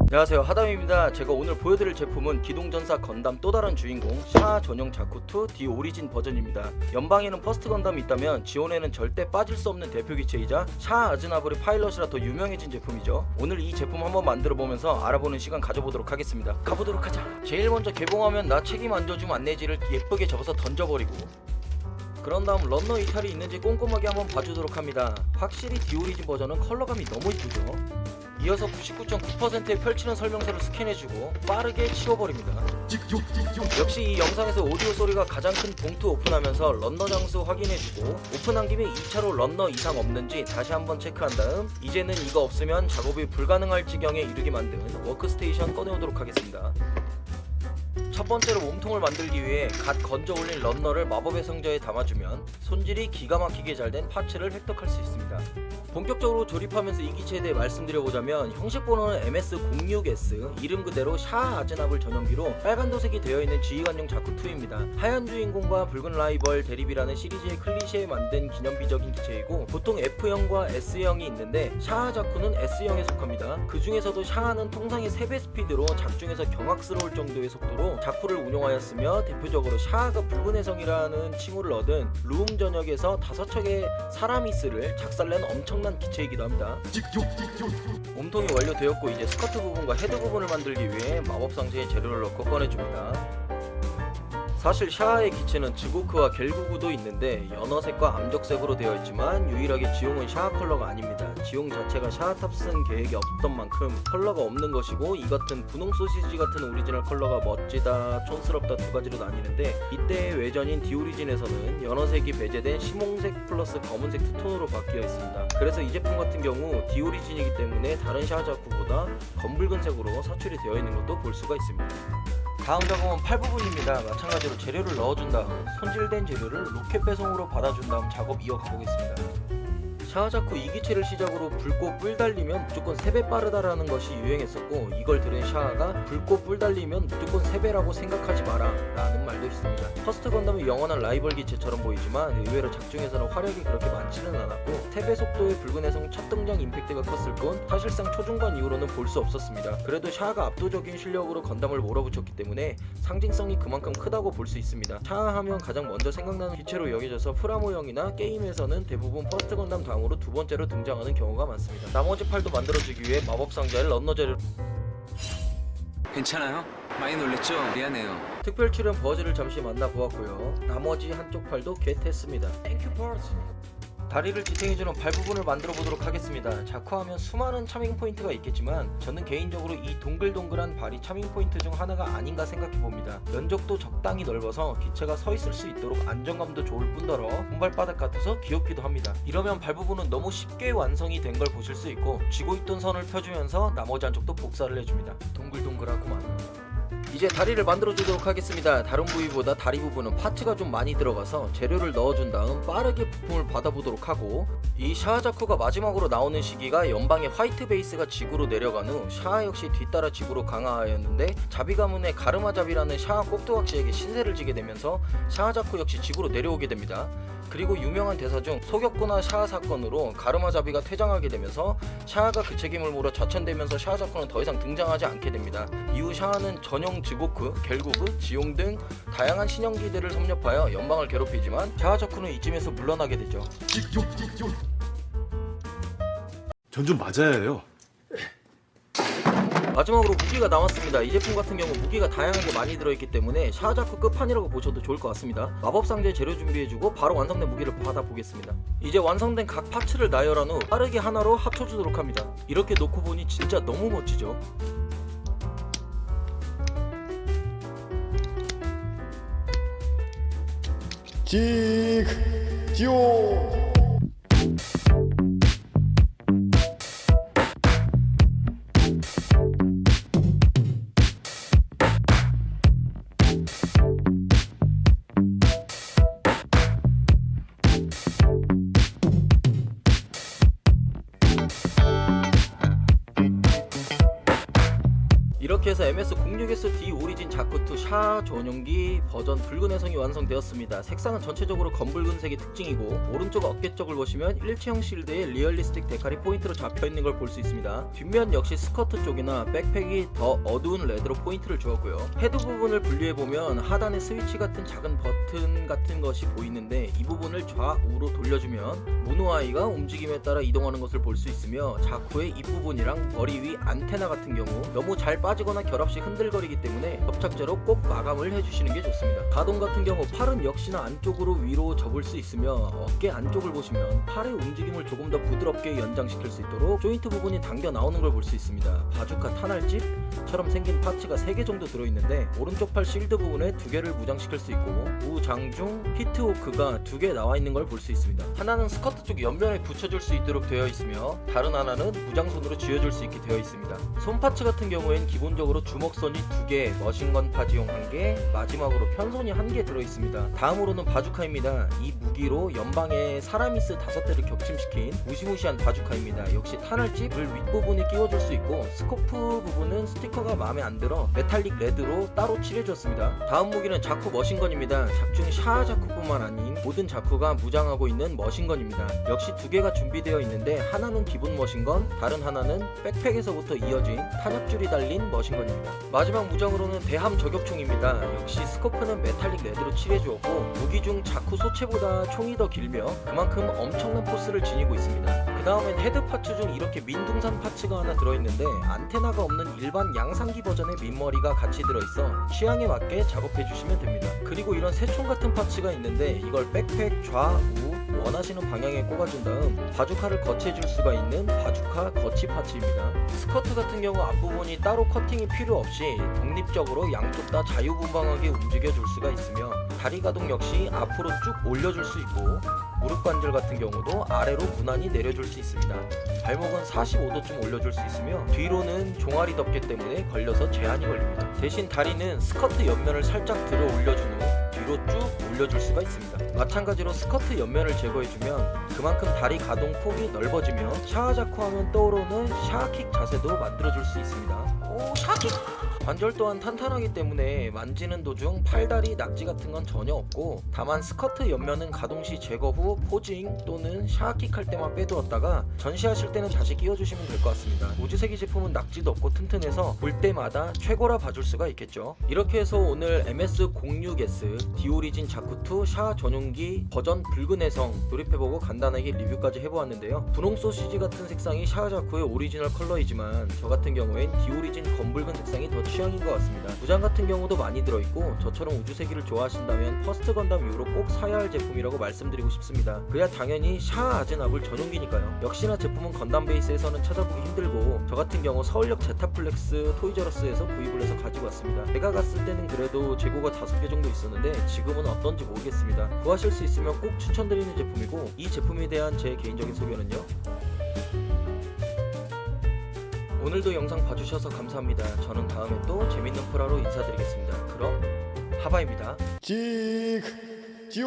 안녕하세요, 하담입니다. 제가 오늘 보여드릴 제품은 기동전사 건담 또 다른 주인공 샤 전용 자쿠2 디 오리진 버전입니다. 연방에는 퍼스트 건담이 있다면 지온에는 절대 빠질 수 없는 대표 기체이자 샤 아즈나브리 파일럿이라 더 유명해진 제품이죠. 오늘 이 제품 한번 만들어보면서 알아보는 시간 가져보도록 하겠습니다. 가보도록 하자. 제일 먼저 개봉하면 나 책임 안 져줌 안내지를 예쁘게 적어서 던져버리고, 그런 다음 런너 이탈이 있는지 꼼꼼하게 한번 봐주도록 합니다. 확실히 디오리진 버전은 컬러감이 너무 이쁘죠. 이어서 99.9%의 펼치는 설명서를 스캔해주고 빠르게 치워버립니다. 역시 이 영상에서 오디오 소리가 가장 큰 봉투 오픈하면서 런너 장수 확인해주고, 오픈한 김에 2차로 런너 이상 없는지 다시 한번 체크한 다음 이제는 이거 없으면 작업이 불가능할 지경에 이르게 만든 워크스테이션 꺼내오도록 하겠습니다. 첫 번째로 몸통을 만들기 위해 갓 건져 올린 런너를 마법의 상자에 담아주면 손질이 기가 막히게 잘 된 파츠를 획득할 수 있습니다. 본격적으로 조립하면서 이 기체에 대해 말씀드려보자면 형식 번호는 MS06S, 이름 그대로 샤 아즈나블 전용기로 빨간 도색이 되어있는 지휘관용 자쿠2입니다. 하얀 주인공과 붉은 라이벌 대립이라는 시리즈의 클리셰에 만든 기념비적인 기체이고, 보통 F형과 S형이 있는데 샤 자쿠는 S형에 속합니다. 그 중에서도 샤는 통상의 3배 스피드로 작중에서 경악스러울 정도의 속도로 자쿠를 운용하였으며, 대표적으로 샤가 붉은 해성이라는 칭호를 얻은 루움 전역에서 5척의 사라미스를 작살낸 엄청난 기체이기도 합니다. 몸통이 완료되었고 이제 스커트 부분과 헤드 부분을 만들기 위해 마법 상자에 재료를 넣고 꺼내줍니다. 사실 샤의 기체는 즈고크와 겔구구도 있는데 연어색과 암적색으로 되어 있지만 유일하게 지용은 샤 컬러가 아닙니다. 지용 자체가 샤 탑승 계획이 없던 만큼 컬러가 없는 것이고, 이 같은 분홍 소시지 같은 오리지널 컬러가 멋지다, 촌스럽다 두 가지로 나뉘는데, 이때의 외전인 디오리진에서는 연어색이 배제된 심홍색 플러스 검은색 투톤으로 바뀌어 있습니다. 그래서 이 제품 같은 경우 디오리진이기 때문에 다른 샤 자쿠보다 검붉은색으로 사출이 되어 있는 것도 볼 수가 있습니다. 다음 작업은 팔 부분입니다. 마찬가지로 재료를 넣어준 다음 손질된 재료를 로켓 배송으로 받아준 다음 작업 이어가 보겠습니다. 샤자쿠 2기체를 시작으로 붉고 뿔 달리면 무조건 3배 빠르다라는 것이 유행했었고, 이걸 들은 샤가 붉고 뿔 달리면 무조건 3배라고 생각하지 마라 라는 말도 있습니다. 퍼스트 건담의 영원한 라이벌 기체처럼 보이지만 의외로 작중에서는 화력이 그렇게 많지는 않았고, 3배 속도의 붉은 해성 첫 등장 임팩트가 컸을 뿐 사실상 초중반 이후로는 볼 수 없었습니다. 그래도 샤가 압도적인 실력으로 건담을 몰아붙였기 때문에 상징성이 그만큼 크다고 볼 수 있습니다. 샤 하면 가장 먼저 생각나는 기체로 여겨져서 프라모형이나 게임에서는 대부분 퍼스트 건담 다음으로 두 번째로 등장하는 경우가 많습니다. 나머지 팔도 만들어주기 위해 마법 상자에 런너 재료를. 괜찮아요? 많이 놀랬죠? 미안해요. 특별 출연 버즈를 잠시 만나보았고요. 나머지 한쪽 팔도 겟했습니다. 땡큐 버즈. 다리를 지탱해주는 발 부분을 만들어 보도록 하겠습니다. 자쿠하면 수많은 차밍 포인트가 있겠지만 저는 개인적으로 이 동글동글한 발이 차밍 포인트 중 하나가 아닌가 생각해 봅니다. 면적도 적당히 넓어서 기체가 서 있을 수 있도록 안정감도 좋을 뿐더러 손발바닥 같아서 귀엽기도 합니다. 이러면 발 부분은 너무 쉽게 완성이 된 걸 보실 수 있고, 쥐고 있던 선을 펴주면서 나머지 한쪽도 복사를 해줍니다. 동글동글하구만. 이제 다리를 만들어 주도록 하겠습니다. 다른 부위보다 다리 부분은 파츠가 좀 많이 들어가서 재료를 넣어준 다음 빠르게 부품을 받아보도록 하고, 이 샤 자쿠가 마지막으로 나오는 시기가 연방의 화이트 베이스가 지구로 내려간 후 샤 역시 뒤따라 지구로 강화하였는데, 자비 가문의 가르마 자비라는 샤 꼭두각시에게 신세를 지게 되면서 샤 자쿠 역시 지구로 내려오게 됩니다. 그리고 유명한 대사 중 소격구나 샤 사건으로 가르마 자비가 퇴장하게 되면서 샤가 그 책임을 물어 좌천되면서 샤 자쿠는 더 이상 등장하지 않게 됩니다. 이후 샤는 전용 즈고크, 겔구그, 지용 등 다양한 신형기들을 섭렵하여 연방을 괴롭히지만 샤 자쿠는 이쯤에서 물러나게 되죠. 전 좀 맞아야 해요. 마지막으로 무기가 남았습니다. 이 제품 같은 경우 무기가 다양하게 많이 들어있기 때문에 샤 자쿠 끝판이라고 보셔도 좋을 것 같습니다. 마법 상자에 재료 준비해주고 바로 완성된 무기를 받아보겠습니다. 이제 완성된 각 파츠를 나열한 후 빠르게 하나로 합쳐주도록 합니다. 이렇게 놓고 보니 진짜 너무 멋지죠? 지오. 이렇게 이렇게 해서 MS06S D 오리진 자쿠2 샤 전용기 버전 붉은 해성이 완성되었습니다. 색상은 전체적으로 검붉은색이 특징이고 오른쪽 어깨 쪽을 보시면 일체형 실드에 리얼리스틱 데칼이 포인트로 잡혀있는 걸 볼 수 있습니다. 뒷면 역시 스커트 쪽이나 백팩이 더 어두운 레드로 포인트를 주었고요. 헤드 부분을 분리해보면 하단에 스위치 같은 작은 버튼 같은 것이 보이는데 이 부분을 좌우로 돌려주면 문호아이가 움직임에 따라 이동하는 것을 볼 수 있으며 자쿠의 입부분이랑 머리 위 안테나 같은 경우 너무 잘 빠지거나 결합 시 흔들거리기 때문에 접착제로 꼭 마감을 해주시는 게 좋습니다. 가동 같은 경우 팔은 역시나 안쪽으로 위로 접을 수 있으며 어깨 안쪽을 보시면 팔의 움직임을 조금 더 부드럽게 연장시킬 수 있도록 조인트 부분이 당겨 나오는 걸 볼 수 있습니다. 바주카 탄알집처럼 생긴 파츠가 3개 정도 들어있는데 오른쪽 팔 실드 부분에 2개를 무장시킬 수 있고 우장중 히트호크가 2개 나와 있는 걸 볼 수 있습니다. 하나는 스커트 쪽 옆면에 붙여줄 수 있도록 되어 있으며 다른 하나는 무장손으로 쥐어줄 수 있게 되어 있습니다. 손 파츠 같은 경우엔 기본적으로 주먹선이 2개, 머신건 파지용 1개, 마지막으로 편손이 1개 들어있습니다. 다음으로는 바주카입니다. 이 무기로 연방에 사라미스 5대를 격침시킨 무시무시한 바주카입니다. 역시 탄알집을 윗부분에 끼워줄 수 있고 스코프 부분은 스티커가 마음에 안 들어 메탈릭 레드로 따로 칠해줬습니다. 다음 무기는 자쿠 머신건입니다. 작중 샤 자쿠뿐만 아닌 모든 자쿠가 무장하고 있는 머신건입니다. 역시 2개가 준비되어 있는데 하나는 기본 머신건, 다른 하나는 백팩에서부터 이어진 탄약줄이 달린 머신건입니다. 마지막 무장으로는 대함 저격총입니다. 역시 스코프는 메탈릭 레드로 칠해주었고 무기 중 자쿠 소체보다 총이 더 길며 그만큼 엄청난 포스를 지니고 있습니다. 그 다음엔 헤드 파츠 중 이렇게 민둥산 파츠가 하나 들어있는데 안테나가 없는 일반 양상기 버전의 민머리가 같이 들어있어 취향에 맞게 작업해주시면 됩니다. 그리고 이런 새총 같은 파츠가 있는데 이걸 백팩 좌우 원하시는 방향에 꽂아준 다음 바주카를 거치해줄 수가 있는 바주카 거치 파츠입니다. 스커트 같은 경우 앞부분이 따로 커팅이 필요 없이 독립적으로 양쪽 다 자유분방하게 움직여줄 수가 있으며 다리 가동 역시 앞으로 쭉 올려줄 수 있고 무릎 관절 같은 경우도 아래로 무난히 내려줄 수 있습니다. 발목은 45도쯤 올려줄 수 있으며 뒤로는 종아리 덮개 때문에 걸려서 제한이 걸립니다. 대신 다리는 스커트 옆면을 살짝 들어 올려준 후 뒤로 쭉 올려줄 수가 있습니다. 마찬가지로 스커트 옆면을 제거해주면 그만큼 다리 가동 폭이 넓어지며 샤자쿠 하면 떠오르는 샤킥 자세도 만들어줄 수 있습니다. 오, 샤킥! 관절 또한 탄탄하기 때문에 만지는 도중 팔다리 낙지 같은 건 전혀 없고 다만 스커트 옆면은 가동 시 제거 후 포징 또는 샤킥 할 때만 빼두었다가 전시하실 때는 다시 끼워주시면 될 것 같습니다. 우주세기 제품은 낙지도 없고 튼튼해서 볼 때마다 최고라 봐줄 수가 있겠죠. 이렇게 해서 오늘 MS06S 디오리진 자쿠2 샤 전용기 버전 붉은 해성 조립해보고 간단하게 리뷰까지 해보았는데요. 분홍 소시지 같은 색상이 샤 자쿠의 오리지널 컬러이지만 저 같은 경우엔 디오리진 검붉은 색상이 더 취향인 것 같습니다. 무장 같은 경우도 많이 들어있고 저처럼 우주세기를 좋아하신다면 퍼스트 건담 이후로 꼭 사야 할 제품이라고 말씀드리고 싶습니다. 그야 당연히 샤 아즈나블 전용기니까요. 역시나 제품은 건담 베이스에서는 찾아보기 힘들고 저 같은 경우 서울역 제타플렉스 토이저러스에서 구입을 해서 가지고 왔습니다. 제가 갔을 때는 그래도 재고가 5개 정도 있었는데 지금은 어떤지 모르겠습니다. 구하실 수 있으면 꼭 추천드리는 제품이고 이 제품에 대한 제 개인적인 소견은요, 오늘도 영상 봐주셔서 감사합니다. 저는 다음에 또 재밌는 프라로 인사드리겠습니다. 그럼 하바입니다. 직지오